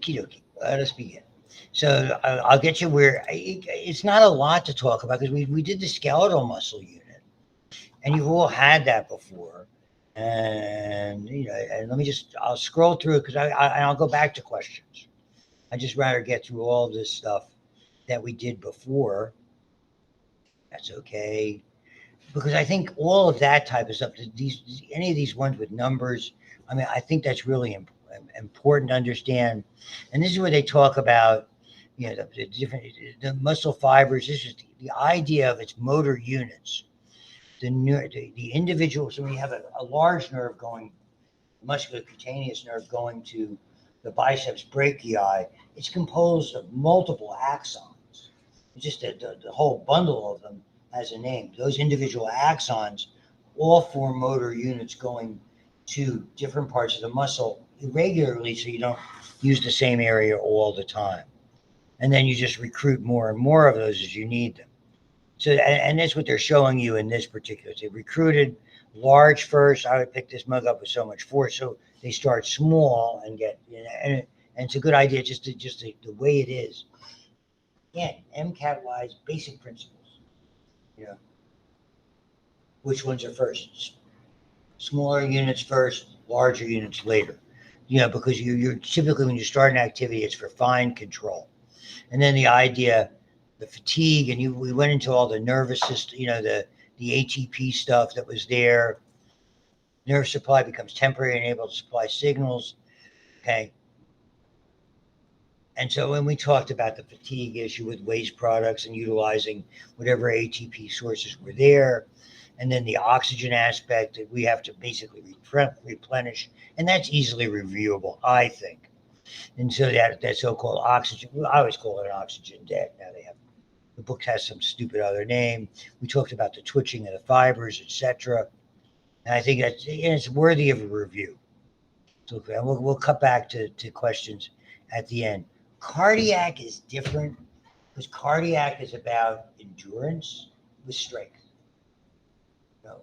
Kidoki. Let us begin. So I'll get you where it's not a lot to talk about because we did the skeletal muscle unit, and you've all had that before. And and let me just I'll scroll through it because I'll go back to questions. I just rather get through all of this stuff that we did before. That's okay because I think all of that type of stuff, these any of these ones with numbers, I mean, I think that's really important to understand. And this is where they talk about, the different the muscle fibers. This is the idea of its motor units. The individual. So when you have a large nerve going, muscular cutaneous nerve going to the biceps brachii, it's composed of multiple axons. It's just the whole bundle of them has a name. Those individual axons all form motor units going to different parts of the muscle irregularly so you don't use the same area all the time. And then you just recruit more and more of those as you need them. So, and that's what they're showing you in this particular. They recruited large first. I would pick this mug up with so much force. So they start small and get, and it's a good idea just the way it is. Again, MCAT wise, basic principles. You know, which ones are first? Smaller units first, larger units later. Because you're typically when you start an activity, it's for fine control. And then the idea, the fatigue, and we went into all the nervous system, the ATP stuff that was there. Nerve supply becomes temporary and able to supply signals. Okay. And so when we talked about the fatigue issue with waste products and utilizing whatever ATP sources were there, and then the oxygen aspect that we have to basically replenish, and that's easily reviewable, I think. And so that so-called oxygen, I always call it an oxygen debt. Now the book has some stupid other name. We talked about the twitching of the fibers, etc. And I think it's worthy of a review. So we'll cut back to questions at the end. Cardiac is different because cardiac is about endurance with strength. You know,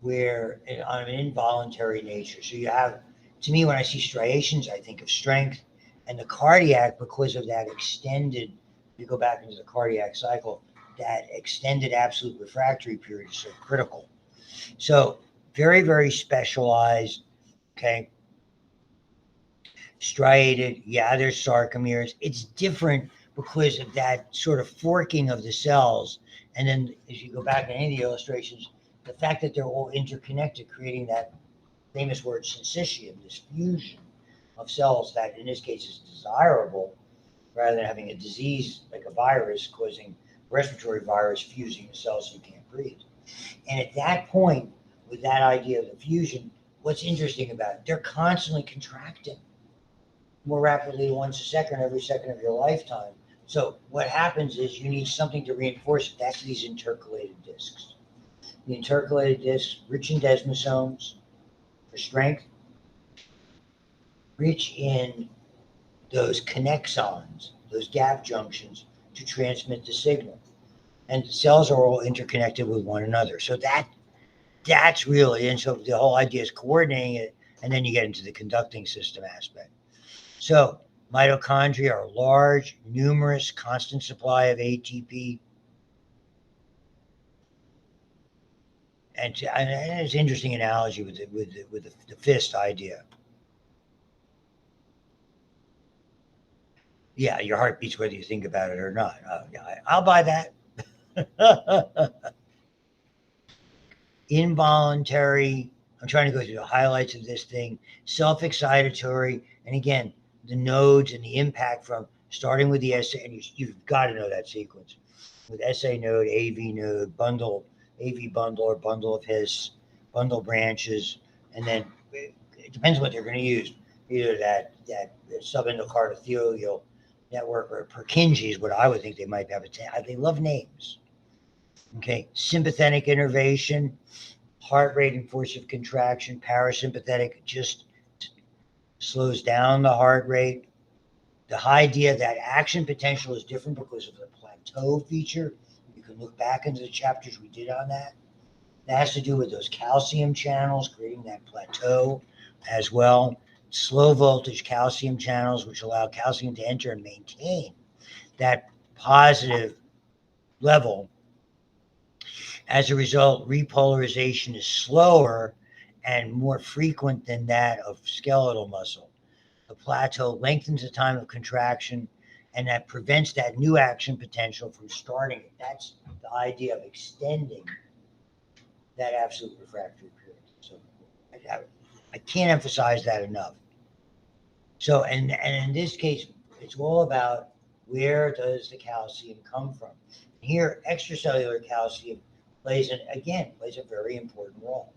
where on an involuntary nature. So you have, to me, when I see striations, I think of strength, and the cardiac, because of that extended, you go back into the cardiac cycle, that extended absolute refractory period is so critical. So very, very specialized. Okay, striated. Yeah, there's sarcomeres. It's different because of that sort of forking of the cells. And then as you go back in any of the illustrations, the fact that they're all interconnected, creating that famous word syncytium, this fusion of cells that in this case is desirable rather than having a disease like a virus causing respiratory virus fusing the cells so you can't breathe. And at that point, with that idea of the fusion, what's interesting about it, they're constantly contracting more rapidly once a second, every second of your lifetime. So what happens is you need something to reinforce it. That's these intercalated discs. The intercalated discs, rich in desmosomes for strength, rich in those connexons, those gap junctions to transmit the signal. And the cells are all interconnected with one another. So that's really, and so the whole idea is coordinating it, and then you get into the conducting system aspect. So mitochondria are large, numerous, constant supply of ATP. And it's an interesting analogy with the fist idea. Yeah, your heart beats whether you think about it or not. Yeah, I'll buy that. Involuntary. I'm trying to go through the highlights of this thing. Self-excitatory, and again, the nodes and the impact from starting with the SA, and you've got to know that sequence with SA node, AV node, bundle, AV bundle or bundle of His, bundle branches, and then it depends what they're going to use. Either that subendocardial network or Purkinje is what I would think they might have. They love names. Okay, sympathetic innervation, heart rate and force of contraction. Parasympathetic just slows down the heart rate. The idea that action potential is different because of the plateau feature. You can look back into the chapters we did on that. That has to do with those calcium channels creating that plateau as well. slow voltage calcium channels, which allow calcium to enter and maintain that positive level. As a result, repolarization is slower and more frequent than that of skeletal muscle. The plateau lengthens the time of contraction, and that prevents that new action potential from starting. That's the idea of extending that absolute refractory period. So I can't emphasize that enough. So, and in this case, it's all about where does the calcium come from? Here, extracellular calcium plays a very important role.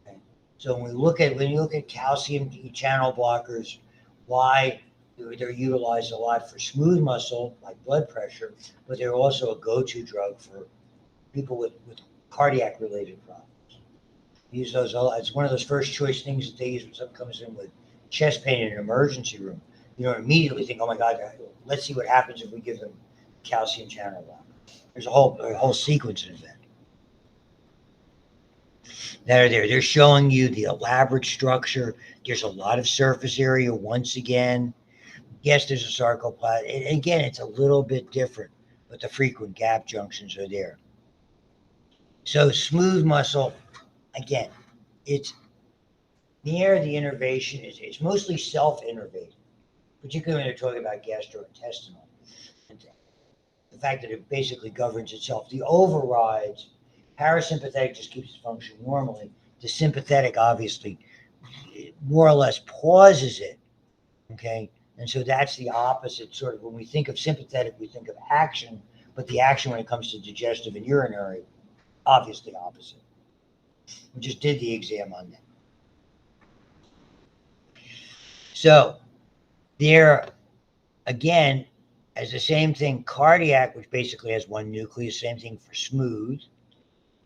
Okay? So when you look at calcium channel blockers, why they're utilized a lot for smooth muscle like blood pressure, but they're also a go-to drug for people with cardiac related problems. Use those. It's one of those first choice things that they use when someone comes in with chest pain in an emergency room. You don't immediately think, "Oh my God, let's see what happens if we give them calcium channel blocker." There's a whole sequence of that are there. They're showing you the elaborate structure. There's a lot of surface area once again. Yes, there's a sarcoplasm. And again, it's a little bit different, but the frequent gap junctions are there. So smooth muscle, again, it's near the innervation. It's mostly self-innervating, particularly when they're talking about gastrointestinal. And the fact that it basically governs itself. The overrides, parasympathetic just keeps it functioning normally. The sympathetic, obviously, more or less pauses it. Okay. And so that's the opposite sort of when we think of sympathetic, we think of action, but the action when it comes to digestive and urinary, obviously opposite. We just did the exam on that. So there again, as the same thing, cardiac, which basically has one nucleus, same thing for smooth,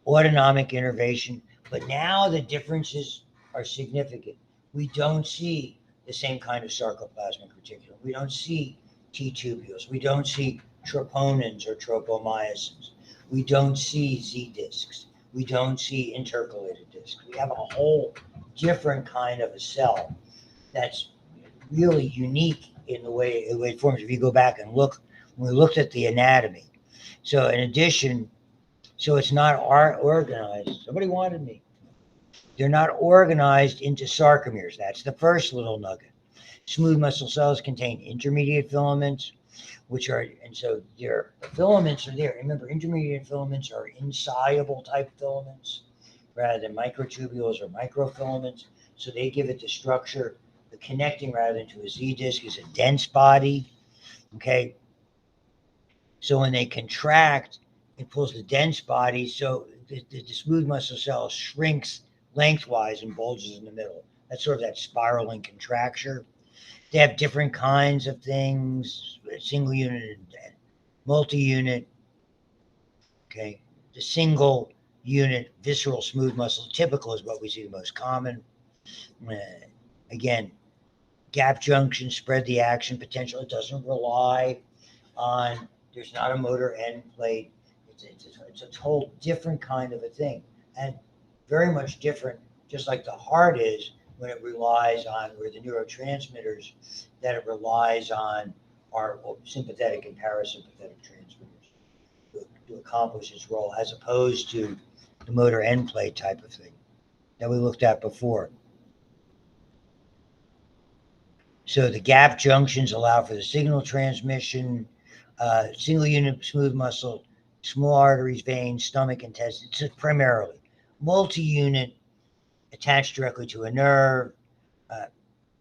autonomic innervation, but now the differences are significant. We don't see the same kind of sarcoplasmic reticulum. We don't see T-tubules. We don't see troponins or tropomyosins. We don't see Z-discs. We don't see intercalated discs. We have a whole different kind of a cell that's really unique in the way it forms. If you go back and look, when we looked at the anatomy. So in addition, so it's not organized. Somebody wanted me. They're not organized into sarcomeres. That's the first little nugget. Smooth muscle cells contain intermediate filaments, which are, and so their filaments are there. Remember, intermediate filaments are insoluble type filaments rather than microtubules or microfilaments. So they give it the structure. The connecting rather than to a Z disc is a dense body. Okay. So when they contract, it pulls the dense body. So the smooth muscle cell shrinks lengthwise and bulges in the middle. That's sort of that spiraling contracture. They have different kinds of things, single unit and multi-unit. Okay. The single unit visceral smooth muscle, typical is what we see the most common. Again, gap junction spread the action potential. It doesn't rely on, there's not a motor end plate. It's a whole different kind of a thing, and very much different, just like the heart is when it relies on, where the neurotransmitters, that it relies on our sympathetic and parasympathetic transmitters to accomplish its role, as opposed to the motor end plate type of thing that we looked at before. So the gap junctions allow for the signal transmission, single unit smooth muscle, small arteries, veins, stomach, intestines, primarily. Multi-unit attached directly to a nerve,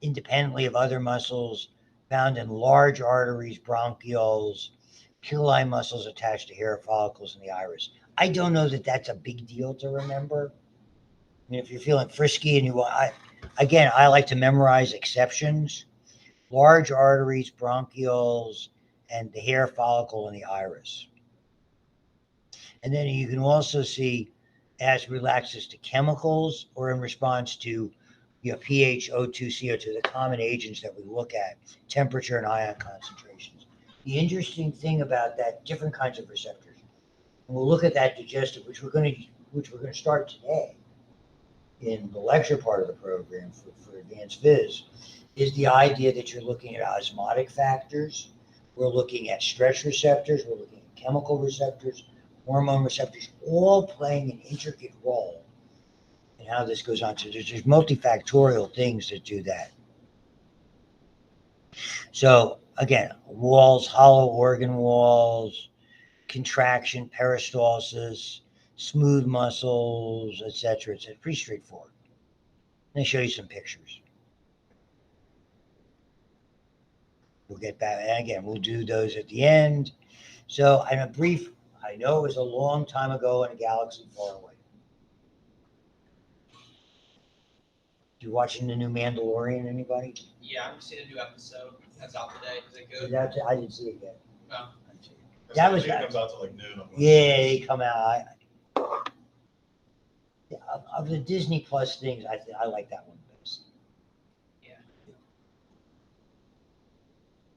independently of other muscles, found in large arteries, bronchioles, pili muscles attached to hair follicles in the iris. I don't know that that's a big deal to remember. I mean, if you're feeling frisky and you want, I like to memorize exceptions. Large arteries, bronchioles, and the hair follicle in the iris. And then you can also see as relaxes to chemicals or in response to pH, O2, CO2, the common agents that we look at, temperature and ion concentrations. The interesting thing about that, different kinds of receptors, and we'll look at that digestive, which we're going to start today, in the lecture part of the program for advanced phys is the idea that you're looking at osmotic factors. We're looking at stress receptors. We're looking at chemical receptors, hormone receptors, all playing an intricate role in how this goes on. So there's multifactorial things that do that. So again, walls, hollow organ walls, contraction, peristalsis, smooth muscles, etc. It's pretty straightforward. Let me show you some pictures. We'll get back, and again, we'll do those at the end. So, in a brief, I know it was a long time ago in a galaxy far away. You watching the new Mandalorian? Anybody? Yeah, I'm seeing a new episode that's out today. Is it good? I didn't see it yet. No. That was that comes out to like noon. Yeah, they come out. Of the Disney Plus things, I like that one best. Yeah.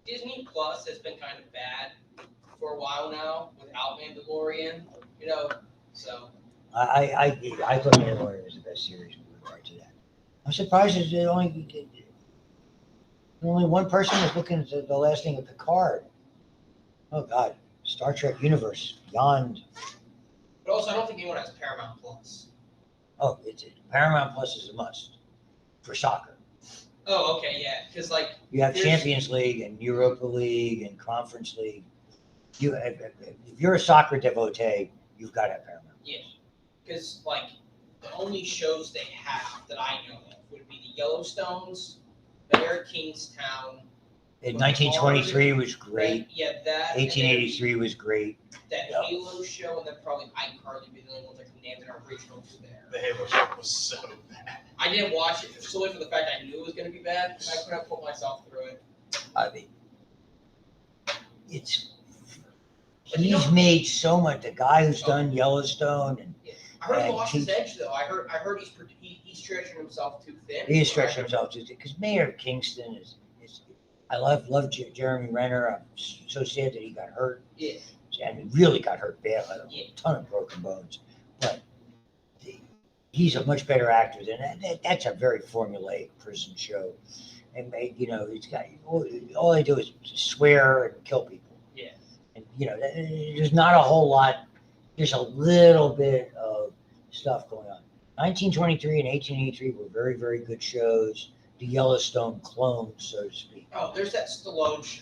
Disney Plus has been kind of bad for a while now without Mandalorian, you know. So I thought Mandalorian was the best series with regard to that. I'm surprised that only one person was looking at the last thing of Picard. Oh God, Star Trek universe beyond. but also I don't think anyone has Paramount Plus. Oh, it's Paramount Plus is a must for soccer. Oh, okay, yeah, because like You have Champions League and Europa League and Conference League. If you're a soccer devotee, you've got to have Paramount. yeah, because like the only shows they have that I know of would be the Yellowstones, Mayor of Kingstown. In 1923 was great. Right? Yeah, that. 1883 was great. That Yeah. Halo show, and then probably iCarly being the only ones that can name their original to there. The Halo show was so bad. I didn't watch it solely for the fact I knew it was going to be bad, and I couldn't put myself through it. I mean, he's made so much. The guy who's done Yellowstone and I heard he lost his edge though. I heard he's stretching himself too thin. he is stretching himself too thin because Mayor of Kingston is. I love Jeremy Renner. I'm so sad that he got hurt. Yeah. And he really got hurt bad. Yeah. A ton of broken bones. But he's a much better actor than that. That's a very formulaic prison show. And he's got all they do is swear and kill people. Yeah. And there's not a whole lot. There's a little bit of stuff going on. 1923 and 1883 were very, very good shows. The Yellowstone clone, so to speak. Oh, there's that Stallone show.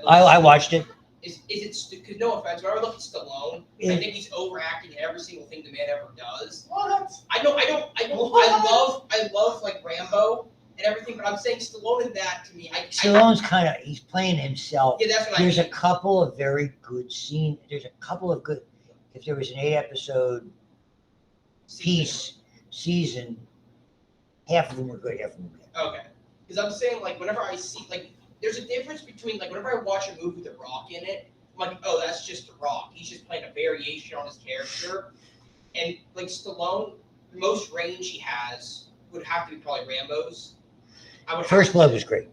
I watched it. Is it? Because no offense, whenever I look at Stallone, I think he's overacting in every single thing the man ever does. What? I don't. What? I love like Rambo and everything, but I'm saying Stallone in that to me. Stallone's he's playing himself. Yeah, that's what There's I mean. a couple of very good scenes. There's a couple of good. If there was an 8-episode season, half of them were good, half of them were bad. Okay, because I'm saying like whenever I see like there's a difference between like whenever I watch a movie with The Rock in it, I'm like, oh, that's just The Rock. He's just playing a variation on his character. And like Stallone, the most range he has would have to be probably Rambo's. First Blood was great.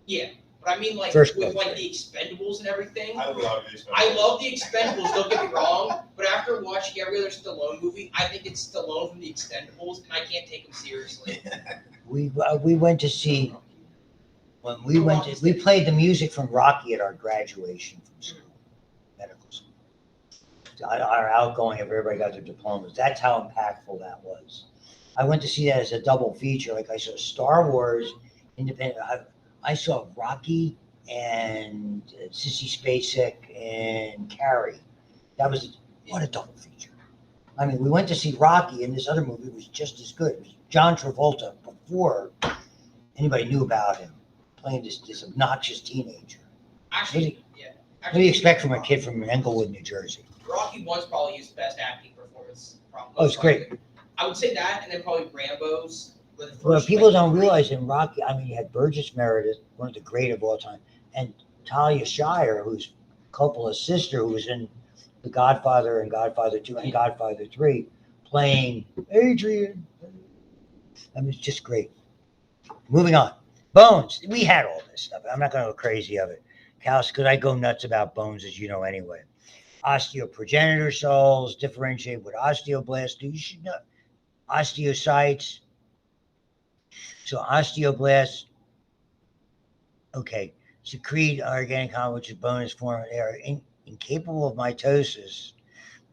Yeah, but I mean like First with Blood. like the Expendables and everything. I love these. I love the Expendables, don't get me wrong, but after watching every other Stallone movie, I think it's Stallone from the Expendables, and I can't take him seriously. We went to see we played the music from Rocky at our graduation from school, medical school. Our outgoing, everybody got their diplomas. That's how impactful that was. I went to see that as a double feature. Like I saw Star Wars, independent. I saw Rocky and Sissy Spacek and Carrie. What a double feature. I mean, we went to see Rocky, and this other movie was just as good. It was John Travolta before anybody knew about him, playing this obnoxious teenager. Actually, yeah. What do you expect from a kid from Englewood, New Jersey? Rocky 1's probably his best acting performance. Oh, it's great. I would say that, and then probably Rambo's. Well, people don't realize in Rocky, I mean, you had Burgess Meredith, one of the great of all time, and Talia Shire, who's Coppola's sister, who was in The Godfather and Godfather 2 and Godfather 3, playing Adrian. I mean, it's just great. Moving on. Bones. We had all this stuff. I'm not going to go crazy of it. Cal, because I go nuts about bones, as you know anyway. Osteoprogenitor cells differentiate what osteoblasts do. You should know. Osteocytes, So osteoblasts, okay, secrete organic compound, which is bone is formed. They are incapable of mitosis.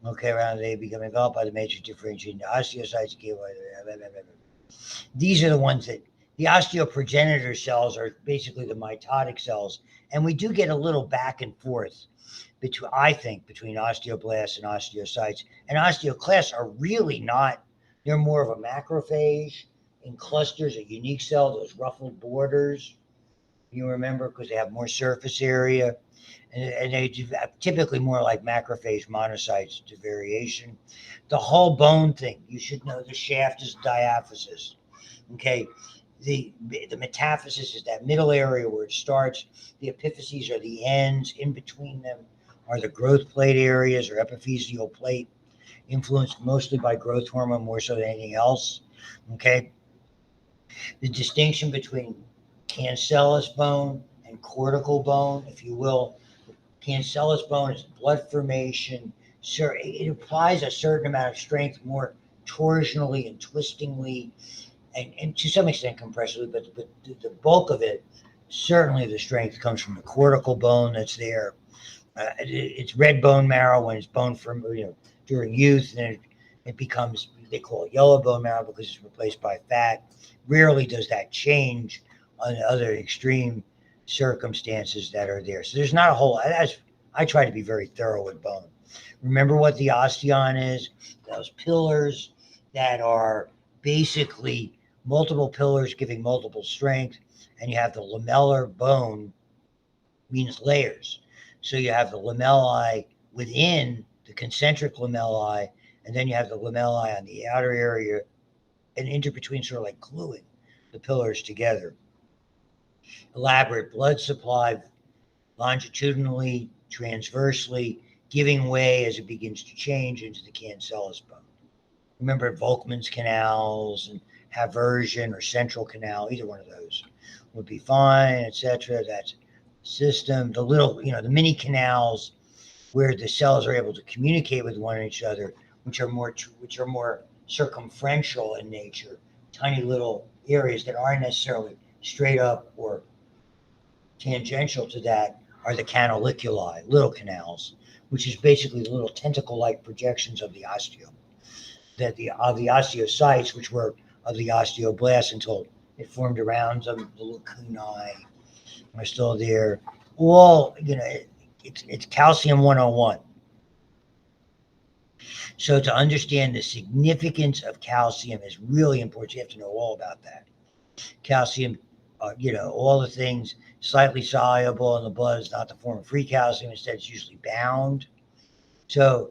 Okay, around they become engulfed by the matrix differentiating the osteocytes. These are the ones that the osteoprogenitor cells are basically the mitotic cells, and we do get a little back and forth between, I think, between osteoblasts and osteocytes. And osteoclasts are really not, they're more of a macrophage in clusters, a unique cell, those ruffled borders, you remember, because they have more surface area. And they typically more like macrophage monocytes to variation. The whole bone thing, you should know the shaft is diaphysis. Okay, the metaphysis is that middle area where it starts. The epiphyses are the ends. In between them are the growth plate areas or epiphyseal plate, influenced mostly by growth hormone more so than anything else. Okay, the distinction between cancellous bone and cortical bone, if you will. Cancellous bone is blood formation. It applies a certain amount of strength more torsionally and twistingly, and to some extent compressively, but the bulk of it, certainly the strength comes from the cortical bone that's there. It's red bone marrow when it's bone from, during youth, and it becomes, they call it yellow bone marrow because it's replaced by fat. Rarely does that change on other extreme circumstances that are there. So there's not a whole, I try to be very thorough with bone. Remember what the osteon is? Those pillars that are basically multiple pillars giving multiple strength, and you have the lamellar bone, means layers. So you have the lamellae within the concentric lamellae, and then you have the lamellae on the outer area, and between, sort of like gluing the pillars together. Elaborate blood supply longitudinally, transversely, giving way as it begins to change into the cancellous bone. Remember Volkmann's canals and Haversian or central canal, either one of those would be fine, etc. That's system. The little, the mini canals where the cells are able to communicate with one another, which are more circumferential in nature, tiny little areas that aren't necessarily straight up or tangential to that, are the canaliculi, little canals, which is basically the little tentacle-like projections of the osteome, of the osteocytes, which were of the osteoblasts until it formed around them. The lacunae are still there. All, it's calcium 101. So to understand the significance of calcium is really important. You have to know all about that. Calcium, all the things, slightly soluble in the blood is not the form of free calcium. Instead, it's usually bound. So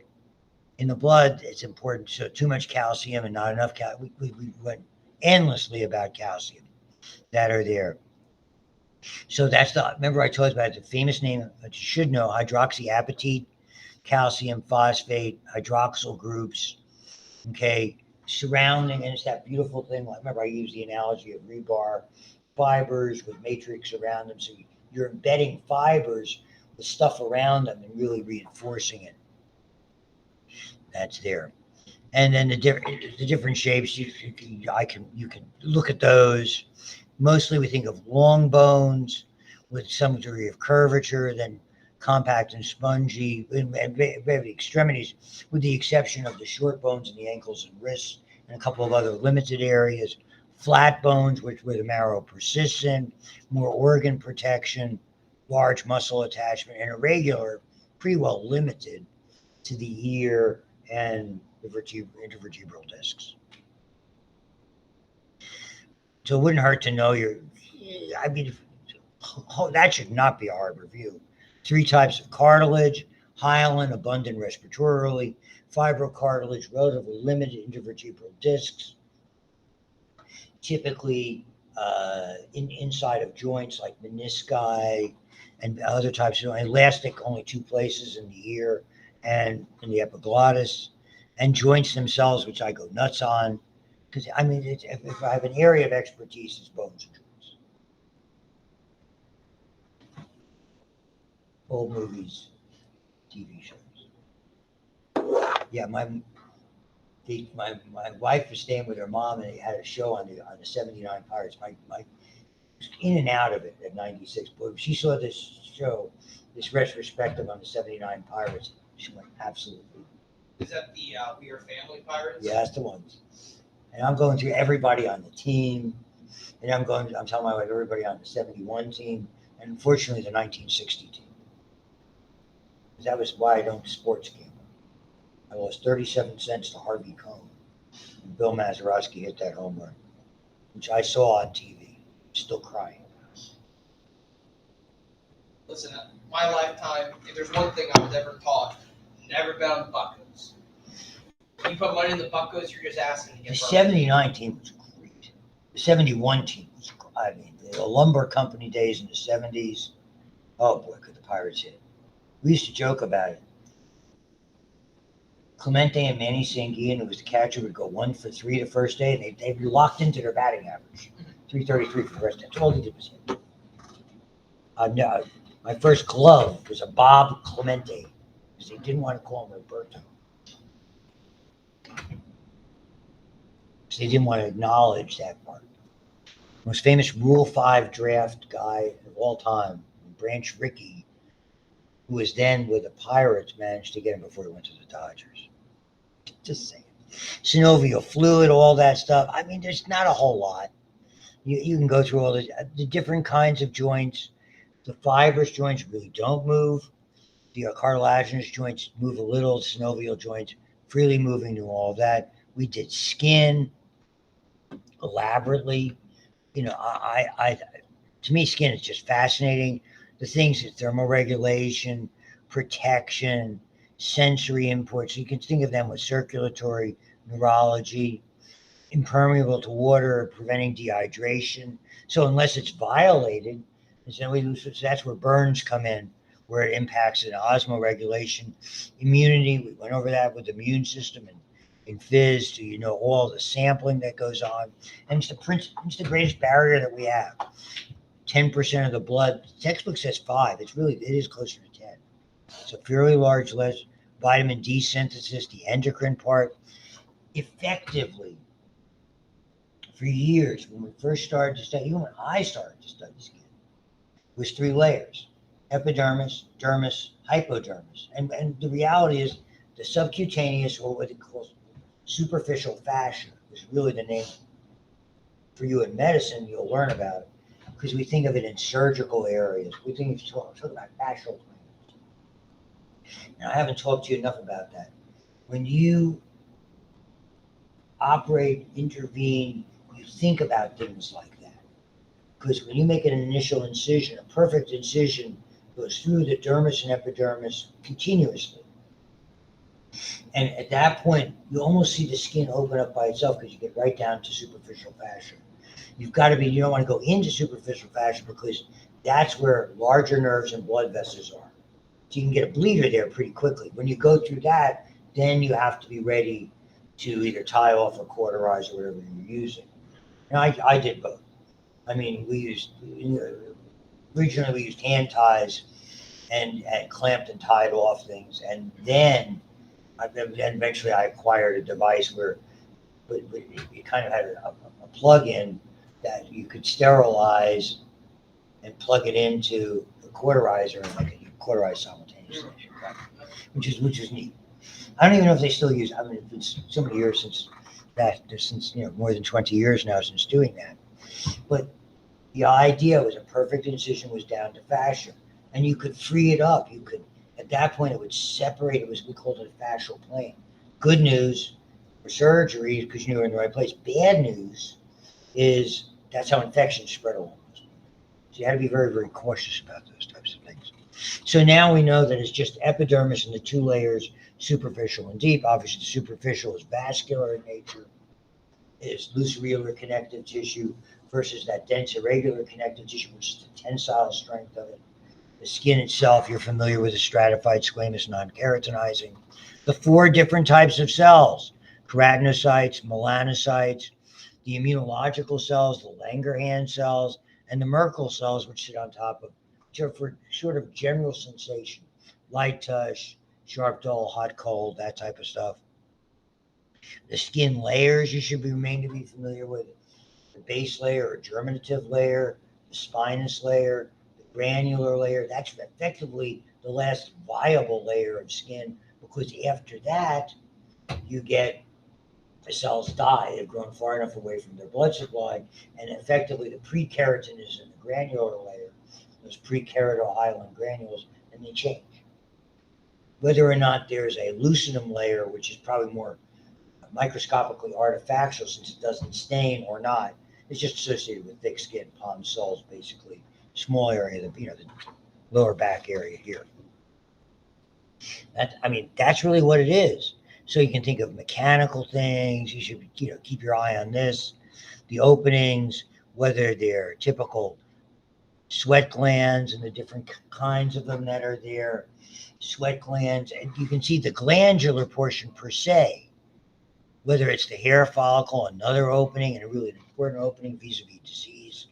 in the blood, it's important. So too much calcium and not enough calcium. We went endlessly about calcium that are there. So remember I told you about the famous name that you should know, hydroxyapatite, calcium phosphate, hydroxyl groups, okay, surrounding, and it's that beautiful thing. Remember I used the analogy of rebar fibers with matrix around them. So you're embedding fibers with stuff around them and really reinforcing it. That's there. And then the different shapes, you can look at those. Mostly we think of long bones with some degree of curvature, then compact and spongy, and very extremities, with the exception of the short bones in the ankles and wrists, and a couple of other limited areas. Flat bones, where the marrow persists in, more organ protection, large muscle attachment, and irregular, pretty well limited to the ear and the intervertebral discs. So it wouldn't hurt to know that should not be a hard review. 3 types of cartilage: hyaline, abundant respiratorily; fibrocartilage, relatively limited intervertebral discs, typically inside of joints like menisci and other types of elastic, only 2 places in the ear and in the epiglottis, and joints themselves, which I go nuts on, because if I have an area of expertise, it's bones and joints. Old movies, TV shows. Yeah, my wife was staying with her mom, and they had a show on the 79 Pirates. My in and out of it at 96. But she saw this show, this retrospective on the 79 Pirates. She went, absolutely. Is that the We Are Family Pirates? Yeah, that's the ones. And I'm going through everybody on the team. And I'm telling my wife, everybody on the 71 team. And unfortunately, the 1960 team. That was why I don't sports gamble. I lost 37 cents to Harvey Cohn. And Bill Mazeroski hit that home run, which I saw on TV. I'm still crying. Listen, my lifetime, if there's one thing I was ever taught, never bet on the Buccos. You put money in the Buccos, you're just asking to get The broke. 79 team was great. The 71 team was, I mean, the lumber company days in the 70s. Oh boy, could the Pirates hit. We used to joke about it. Clemente and Manny Sanguian, who was the catcher, would go 1 for 3 the first day, and they'd be locked into their batting average. 333 for the rest. That's all he did was hit. My first glove was a Bob Clemente, because they didn't want to call him Roberto. Because they didn't want to acknowledge that part. Most famous Rule 5 draft guy of all time, Branch Rickey, who was then with the Pirates, managed to get him before he went to the Dodgers. Just saying. Synovial fluid, all that stuff. I mean, there's not a whole lot. You can go through all the different kinds of joints. The fibrous joints really don't move. The cartilaginous joints move a little. The synovial joints freely moving to all of that. We did skin elaborately. You know, to me, skin is just fascinating. The things that thermoregulation, protection, sensory inputs. You can think of them with circulatory, neurology, impermeable to water, preventing dehydration. So unless it's violated, then we lose. So that's where burns come in, where it impacts an osmoregulation, immunity. We went over that with the immune system and in phys, so you know all the sampling that goes on, and it's the greatest barrier that we have. 10% of the blood. The textbook says 5. It is closer to 10. It's a fairly large list. Vitamin D synthesis, the endocrine part, effectively. For years, when we first started to study, even when I started to study skin, it was 3 layers: epidermis, dermis, hypodermis. And the reality is the subcutaneous, or what they call superficial fascia, is really the name for you in medicine. You'll learn about it because we think of it in surgical areas. We think if you talk about fascial planes. And I haven't talked to you enough about that. When you operate, intervene, you think about things like that. Because when you make an initial incision, a perfect incision goes through the dermis and epidermis continuously. And at that point, you almost see the skin open up by itself because you get right down to superficial fascia. You don't want to go into superficial fascia because that's where larger nerves and blood vessels are. So you can get a bleeder there pretty quickly. When you go through that, then you have to be ready to either tie off or cauterize or whatever you're using. And I did both. I mean, originally we used hand ties and clamped and tied off things. And then eventually I acquired a device where it kind of had a plug-in that you could sterilize and plug it into the cauterizer, and you cauterize simultaneously, which is neat. I don't even know if they still use. I mean, it's been so many years since more than 20 years now since doing that. But the idea was a perfect incision was down to fascia, and you could free it up. You could, at that point, it would separate. We called it a fascial plane. Good news for surgery because you were in the right place. Bad news is that's how infections spread along. So you had to be very, very cautious about those types of things. So now we know that it's just epidermis and the 2 layers, superficial and deep. Obviously, the superficial is vascular in nature, is loose irregular connective tissue versus that dense irregular connective tissue, which is the tensile strength of it. The skin itself, you're familiar with the stratified squamous non-keratinizing. The 4 different types of cells: keratinocytes, melanocytes, the immunological cells, the Langerhans cells, and the Merkel cells, which sit on top of, which are for sort of general sensation, light touch, sharp, dull, hot, cold, that type of stuff. The skin layers you should be remain to be familiar with. The base layer or germinative layer, the spinous layer, the granular layer. That's effectively the last viable layer of skin, because after that, you get the cells die. They've grown far enough away from their blood supply, and effectively the pre-keratin is in the granular layer, those pre-keratal hyaline granules, and they change. Whether or not there's a lucidum layer, which is probably more microscopically artifactual since it doesn't stain or not, it's just associated with thick skin, palm soles, basically, small area, the lower back area here. That's really what it is. So you can think of mechanical things. You should, keep your eye on this. The openings, whether they're typical sweat glands and the different kinds of them that are there, sweat glands, and you can see the glandular portion per se, whether it's the hair follicle, another opening, and a really important opening vis-a-vis disease.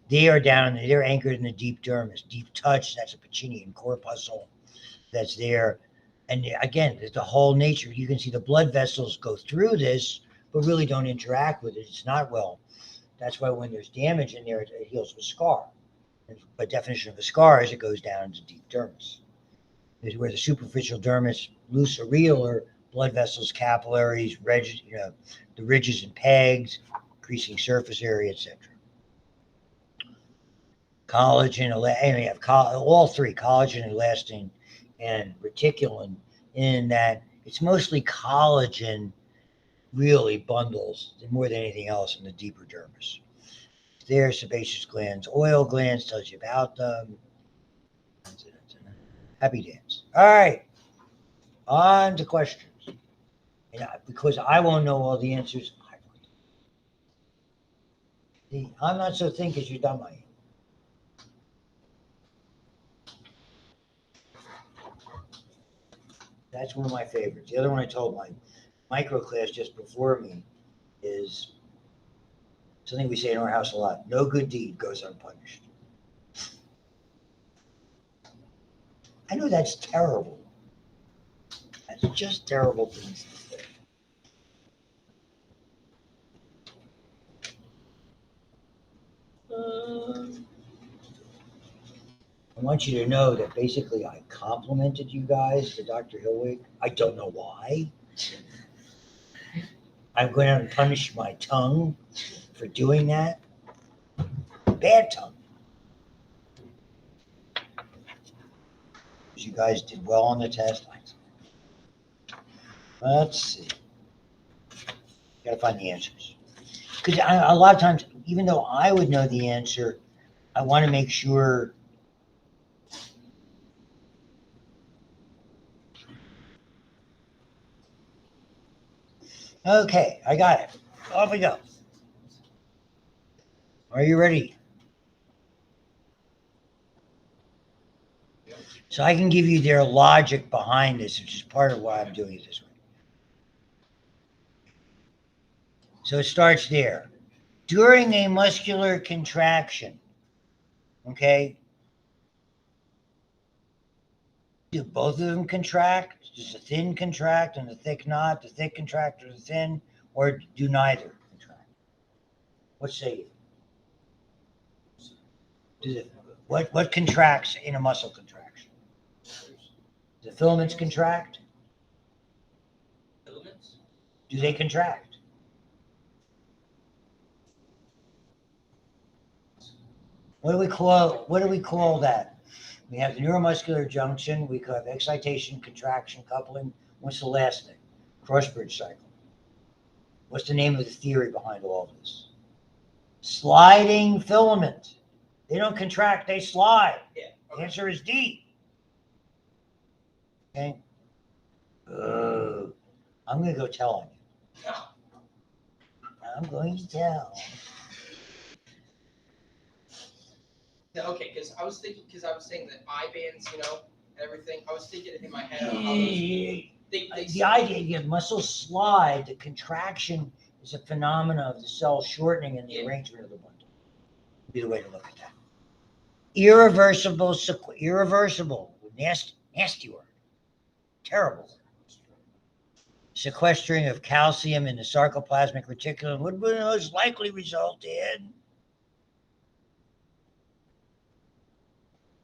They're anchored in the deep dermis. Deep touch, that's a Pacinian corpuscle that's there. And again, there's the whole nature. You can see the blood vessels go through this, but really don't interact with it. It's not well. That's why when there's damage in there, it heals with scar. By definition of a scar is it goes down to deep dermis. Is where the superficial dermis, loose areolar blood vessels, capillaries, the ridges and pegs, increasing surface area, etc. Collagen, and you have all three, collagen, elastin, and reticulin, in that it's mostly collagen really bundles more than anything else in the deeper dermis. There, sebaceous glands, oil glands, tells you about them. Happy dance. All right, on to questions. And because I won't know all the answers, I'm not so thin as you're dumb, I am. That's one of my favorites. The other one I told my micro class just before me is something we say in our house a lot: no good deed goes unpunished. I know that's terrible. That's just terrible things to say. I want you to know that basically I complimented you guys to Dr. Hillwig. I don't know why. I'm going to punish my tongue for doing that. Bad tongue. You guys did well on the test. Let's see. Gotta find the answers. Because a lot of times, even though I would know the answer, I want to make sure. Okay, I got it. Off we go. Are you ready? So I can give you their logic behind this, which is part of why I'm doing it this way. So it starts there. During a muscular contraction, okay, do both of them contract? Does the thin contract and the thick not? The thick contract or the thin? Or do neither contract? What say you? What contracts in a muscle contraction? The filaments contract? Filaments? Do they contract? What do we call that? We have the neuromuscular junction. We have excitation, contraction, coupling. What's the last thing? Cross-bridge cycle. What's the name of the theory behind all of this? Sliding filament. They don't contract, they slide. Yeah. The answer is D. Okay. I'm going to go tell on you. No. I'm going to tell. Okay, because I was saying that eye bands, and everything. I was thinking in my head of how those. The idea, muscles slide, the contraction is a phenomena of the cell shortening and the arrangement of the bundle. Would be the way to look at that. Irreversible, nasty word. Terrible. sequestering of calcium in the sarcoplasmic reticulum would most likely result in.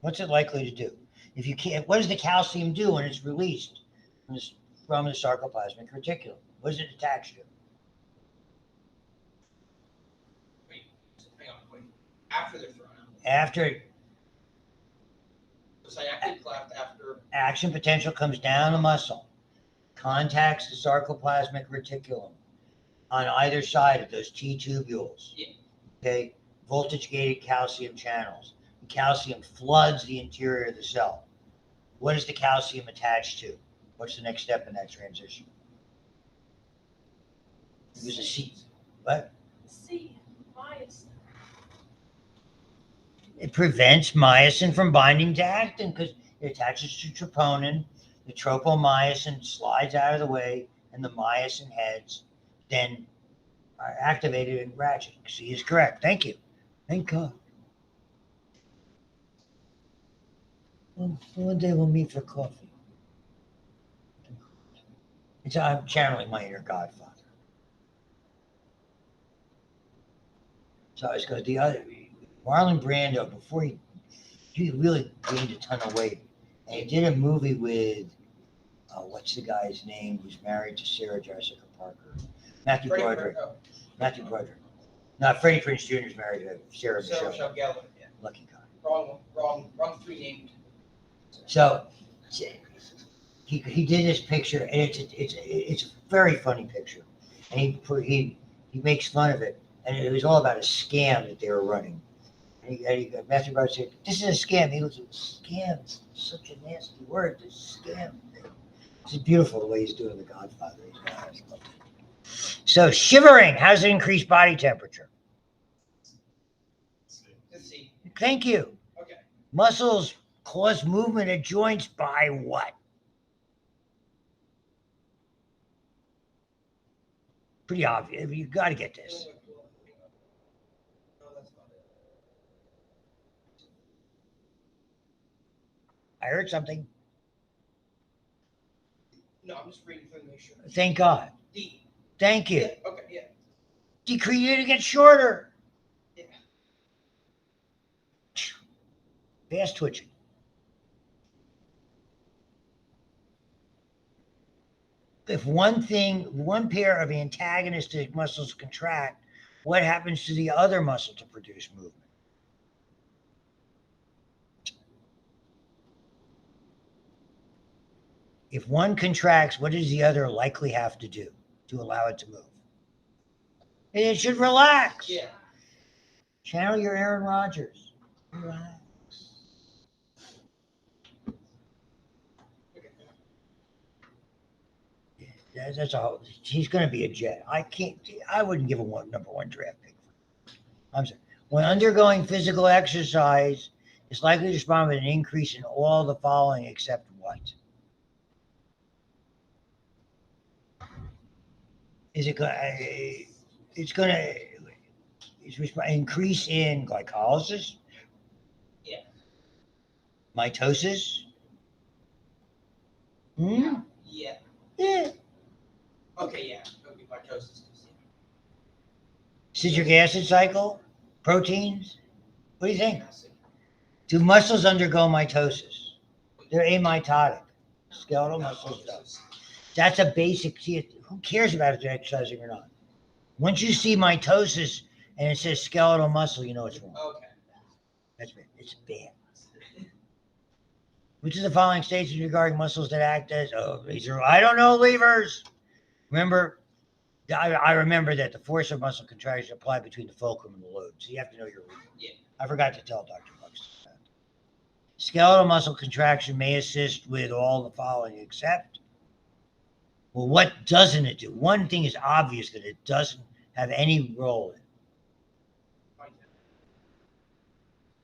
What's it likely to do? If you can't, what does the calcium do when it's released from the sarcoplasmic reticulum? What does it attach to? Wait, hang on, wait. After they're thrown out. After Synaptic cleft after. action potential comes down the muscle, contacts the sarcoplasmic reticulum on either side of those T tubules. Yeah. Okay, voltage gated calcium channels. The calcium floods the interior of the cell. What is the calcium attached to? What's the next step in that transition? It was a C. What? C, myosin. It prevents myosin from binding to actin because it attaches to troponin. The tropomyosin slides out of the way, and the myosin heads then are activated and ratchet. C is correct. Thank you. Thank God. Well, one day we'll meet for coffee. I'm channeling my inner godfather. So I was going the other Marlon Brando before he really gained a ton of weight, and he did a movie with what's the guy's name who's married to Sarah Jessica Parker? Matthew Broderick. Matthew Broderick. Not Freddie Prinze Jr. is married to Sarah Michelle. Gellar. Yeah. Lucky guy. Wrong three named. So he did this picture, and it's a very funny picture, and he makes fun of it, and it was all about a scam that they were running. And Matthew Broderick said, "This is a scam." He goes, "Scam? It's such a nasty word. This scam thing." It's beautiful the way he's doing The Godfather. So shivering, how does it increase body temperature? Let's see. Thank you. Okay. Muscles cause movement at joints by what? Pretty obvious. You got to get this. No, that's not it. I heard something. No, I'm just reading through to make sure. Thank God. D. Thank you. Yeah. Okay. Yeah. Decrease you to get shorter. Yeah. Fast twitching. If one pair of antagonistic muscles contract, what happens to the other muscle to produce movement? If one contracts, what does the other likely have to do to allow it to move? It should relax. Yeah. Channel your Aaron Rodgers. Relax. Okay. That's all. He's going to be a Jet. I wouldn't give him number one draft pick. I'm sorry. When undergoing physical exercise, it's likely to respond with an increase in all the following except what? Is it going? It's going to increase in glycolysis. Yeah. Mitosis. Hmm. Yeah. Yeah. Okay. Yeah. It'll be mitosis. Citric acid cycle. Proteins. What do you think? Do muscles undergo mitosis? They're amitotic. Skeletal muscles don't. That's a basic. See, who cares about if they're exercising or not? Once you see mitosis and it says skeletal muscle, you know it's wrong. Okay. That's bad. It's bad. Which of the following statements regarding muscles that act as I don't know levers? Remember, I remember that the force of muscle contraction applied between the fulcrum and the load. So you have to know your reading. Yeah. I forgot to tell Dr. Buxton that. Skeletal muscle contraction may assist with all the following except. Well, what doesn't it do? One thing is obvious that it doesn't have any role in.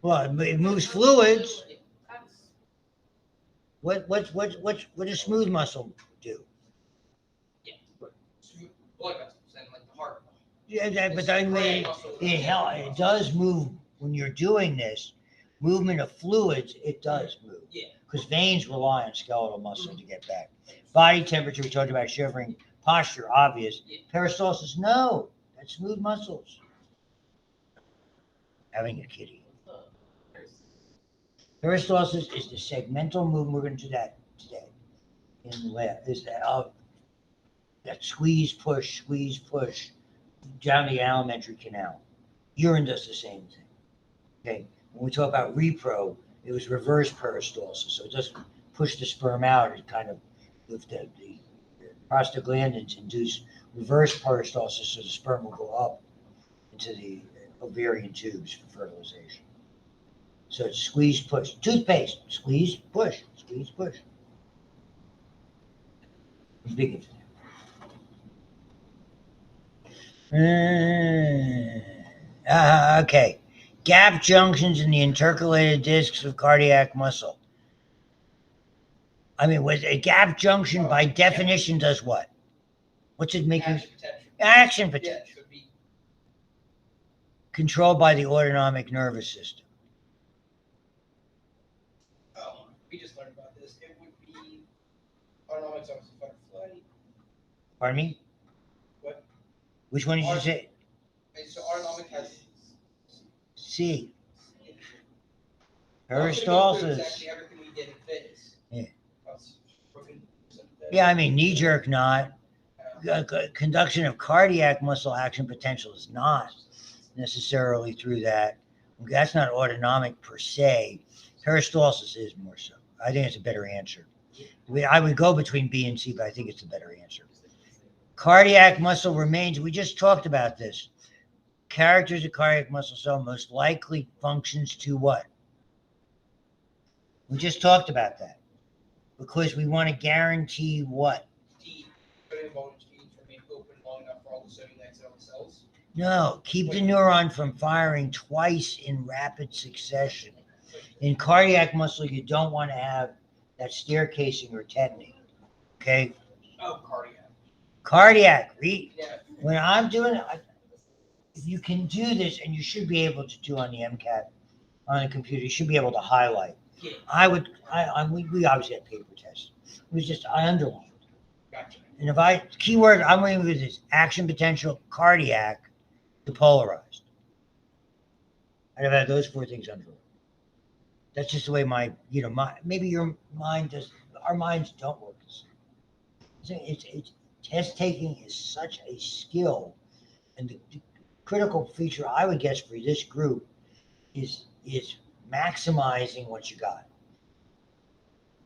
Well, it moves fluids. What does smooth muscle do? Yeah. Blood vessels and like the heart. Yeah, but I mean, it does move when you're doing this. Movement of fluids, it does move. Yeah. Because veins rely on skeletal muscle to get back. Body temperature, we talked about shivering. Posture, obvious. Yeah. Peristalsis, no. That's smooth muscles. Having a kitty. Peristalsis is the segmental movement. We're going to do that today. In the lab, is that squeeze, push down the alimentary canal. Urine does the same thing. Okay. When we talk about repro, it was reverse peristalsis. So it doesn't push the sperm out. It kind of, if the prostaglandins induce reverse peristalsis, so the sperm will go up into the ovarian tubes for fertilization. So it's squeeze, push. Toothpaste, squeeze, push, squeeze, push. I'm big into that. Okay. Gap junctions in the intercalated discs of cardiac muscle. I mean, with a gap junction by definition does what? What's it making? Action potential. Action Yeah, potential. so it'd be Controlled by the autonomic nervous system. we just learned about this. It would be autonomic zones of fight or flight. Pardon me? What? Which one did you say? And so autonomic has C. I'm gonna go through Peristalsis. exactly everything we did in fitness. Yeah. Broken. Yeah, I mean, knee jerk not. Conduction of cardiac muscle action potential is not necessarily through that. That's not autonomic per se. Peristalsis is more so. I think it's a better answer. I would go between B and C, but I think it's a better answer. Cardiac muscle remains. We just talked about this. Characters of cardiac muscle cell most likely functions to what? We just talked about that. Because we want to guarantee what? D. Sodium bone genes remain open long enough for all the sodium exit on the cells. No, keep the neuron from firing twice in rapid succession. In cardiac muscle, you don't want to have that staircasing or tetoning. Okay? Oh, cardiac. Cardiac, read. Yeah. When I'm doing it, you can do this, and you should be able to do on the MCAT on the computer. You should be able to highlight. Yeah. We obviously had paper tests. It was just, I underlined. Gotcha. And if keyword I'm going with is action potential, cardiac, depolarized. I'd have had those four things underlined. That's just the way maybe your mind does, our minds don't work the same. It's test taking is such a skill. And the critical feature I would guess for this group is maximizing what you got.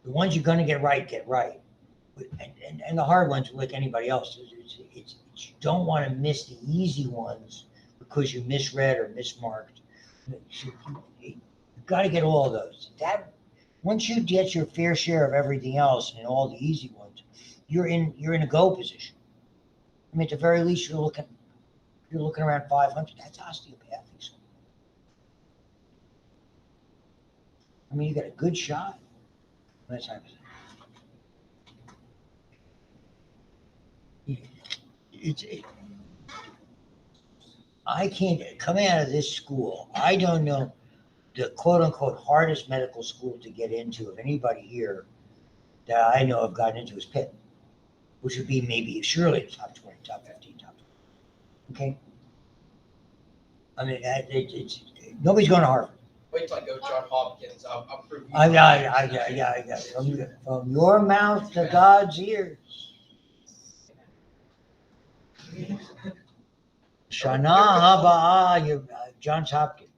The ones you're going to get right. And the hard ones, like anybody else, you don't want to miss the easy ones because you misread or mismarked. You've got to get all of those. Once you get your fair share of everything else and all the easy ones, you're in a go position. I mean, at the very least, you're looking around 500. That's osteopathic. I mean, you got a good shot. That's how I can't, coming out of this school, I don't know the quote unquote hardest medical school to get into of anybody here that I know have gotten into is Pitt, which would be maybe surely top 20, top 15, top 20. Okay. I mean, it's nobody's going to Harvard. Wait till I go John Hopkins. I'll prove you. Yeah. From your mouth to God's ears. Shana Haba, Johns Hopkins.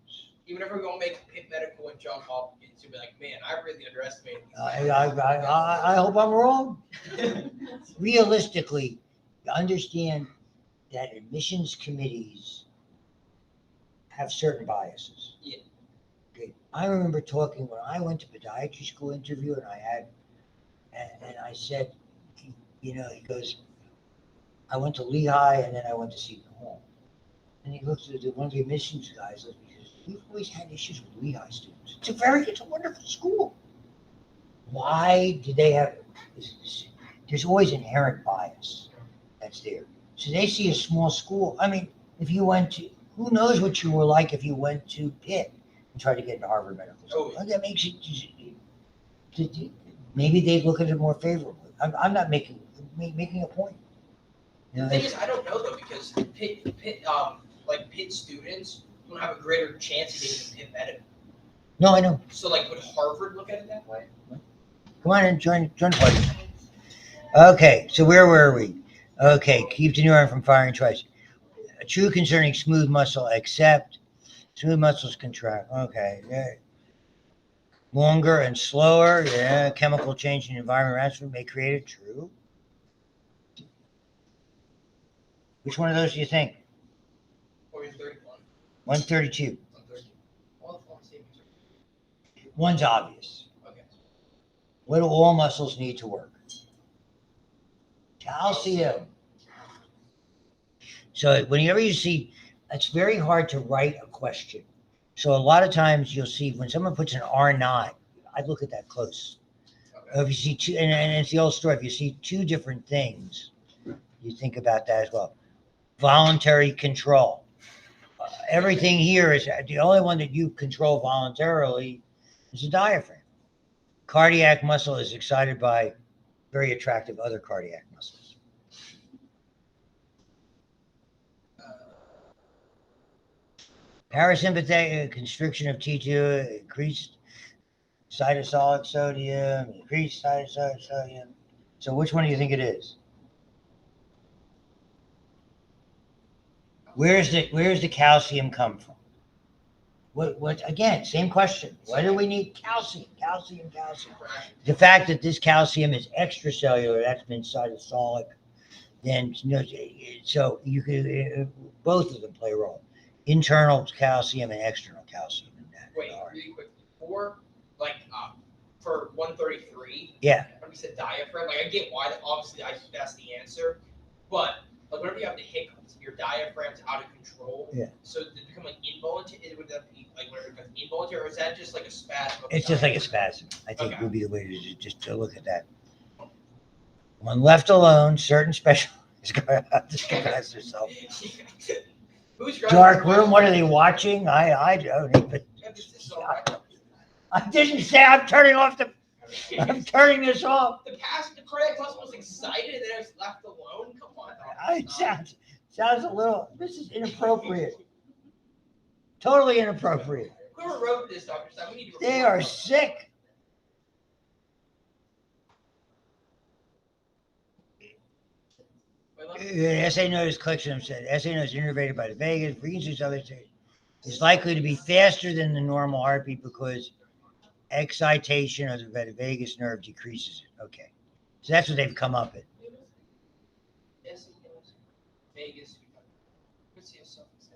Even if we're gonna make Pitt Medical and John Hopkins, you'll be like, man, I really underestimated these I hope I'm wrong. Realistically, you understand that admissions committees have certain biases. Yeah. Okay. I remember talking when I went to podiatry school interview and I said, he goes, I went to Lehigh and then I went to Seton Hall. And he looked at one of the admissions guys and he says, we've always had issues with Lehigh students. It's a wonderful school. Why do they have, there's always inherent bias that's there. So they see a small school. I mean, if you went to, who knows what you were like if you went to Pitt and tried to get into Harvard Medical School. Oh. That makes it, maybe they'd look at it more favorably. I'm not making a point. You know, The thing is, I don't know though, because Pitt students don't have a greater chance of getting Pitt medical. no, I know. So like, would Harvard look at it that way? Come on and join the party. Okay, so where were we? Okay, keep the neuron from firing twice. True concerning smooth muscle, except smooth muscles contract. Okay, yeah. Longer and slower. Yeah, chemical change in the environment around us may create it. True. Which one of those do you think? Or is 31? 132. 130. All the same. One's obvious. Okay. What do all muscles need to work? Calcium. So whenever you see, it's very hard to write a question. So a lot of times you'll see when someone puts an R naught, I look at that close. Okay. If you see two, and it's the old story, if you see two different things, you think about that as well. Voluntary control. Everything here is the only one that you control voluntarily is the diaphragm. Cardiac muscle is excited by very attractive other cardiac muscles. Parasympathetic constriction of T2, increased cytosolic sodium, increased cytosolic sodium. So which one do you think it is? Where's the calcium come from? What again, same question. Why do we need calcium? Calcium. The fact that this calcium is extracellular, that's been cytosolic, then so you could both of them play a role. Internal calcium and external calcium in that. Wait, regard. really quick. For 133, Yeah. when we said diaphragm, like I get why that obviously that's the answer, but like whenever you have the hiccups, your diaphragm's out of control. Yeah. So does it become like involuntary? Would that be like whenever it becomes involuntary, or is that just like a spasm? It's just like a spasm. I think Okay. would be the way to look at that. When left alone, certain specialists disguise themselves. Who's driving Dark the room. What are question? they watching? I don't even. Yeah, this is all right. I didn't say I'm turning off the. I'm turning this off. The cardiac muscle was excited and then it's left alone. Come on. It sounds a little. This is inappropriate. Totally inappropriate. Whoever wrote this, Dr. Stein, we need to. They are sick. SA notice collection of said SA notice innervated by the vagus, frequencies other things is likely to be faster than the normal heartbeat because excitation of the vagus nerve decreases it. Okay. So that's what they've come up with. Vegas. Let's see if something's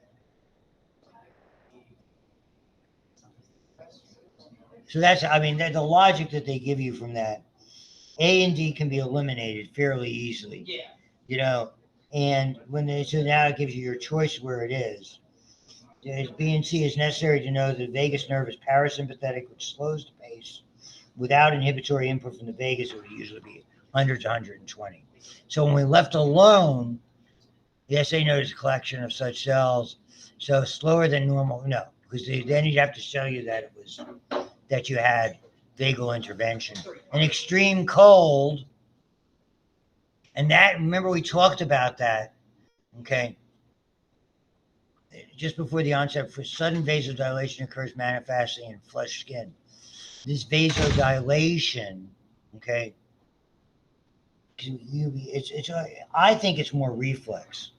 So that's, I mean, the logic that they give you from that, A and D can be eliminated fairly easily, Yeah. you know, and so now it gives you your choice where it is. B and C is necessary to know the vagus nerve is parasympathetic, which slows the pace. Without inhibitory input from the vagus, it would usually be 100 to 120. So when we left alone, the SA notice collection of such cells, so slower than normal, no, because then you'd have to show you that you had vagal intervention. An extreme cold, and that, remember we talked about that, okay? Just before the onset, for sudden vasodilation occurs manifestly in flesh skin. This vasodilation, okay, I think it's more reflex.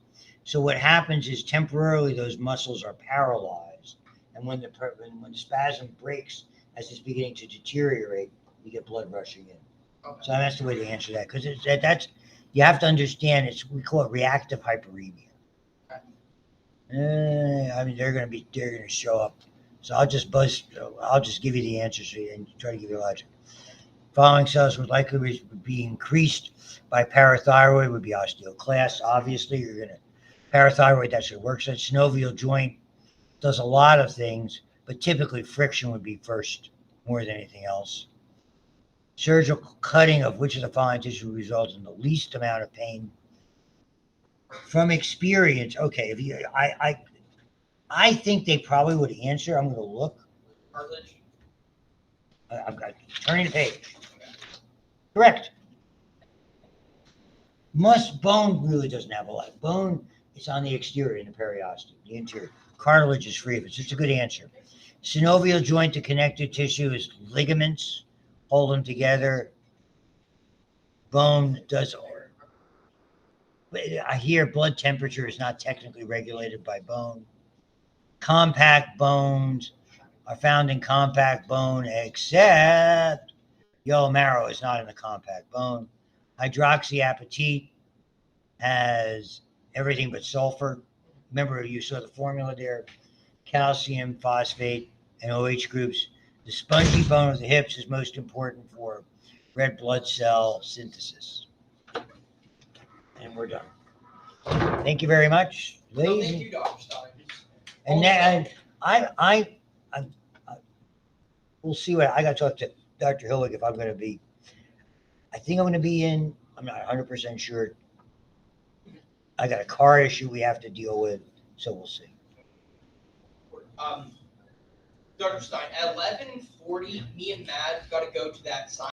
So what happens is temporarily those muscles are paralyzed, and when the spasm breaks as it's beginning to deteriorate, you get blood rushing in. Okay. So that's the way to answer that, because that's you have to understand we call it reactive hyperemia. I mean, they're going to show up. So I'll just give you the answers and try to give you logic. Following cells would likely be increased by parathyroid, would be osteoclast. Obviously, you're going to parathyroid, that's what works. That synovial joint does a lot of things, but typically friction would be first more than anything else. Surgical cutting of which of the following tissue results in the least amount of pain. From experience, okay, if you, I think they probably would answer. I'm going to look. Cartilage. I've got turning the page. Correct. Bone really doesn't have a lot. Bone is on the exterior in the periosteum, the interior. Cartilage is free of it. So it's a good answer. Synovial joint to connective tissue is ligaments, hold them together. Bone does. I hear blood temperature is not technically regulated by bone. Compact bones are found in compact bone, except yellow marrow is not in the compact bone. Hydroxyapatite has everything but sulfur. Remember, you saw the formula there: calcium, phosphate, and OH groups. The spongy bone of the hips is most important for red blood cell synthesis. And we're done. Thank you very much, No, ladies. thank you, Dr. Stein. And then I we'll see what I got to talk to Dr. Hillig if I'm going to be. I think I'm going to be in. I'm not 100% sure. I got a car issue we have to deal with, so we'll see. Dr. Stein, at 11:40, me and Matt got to go to that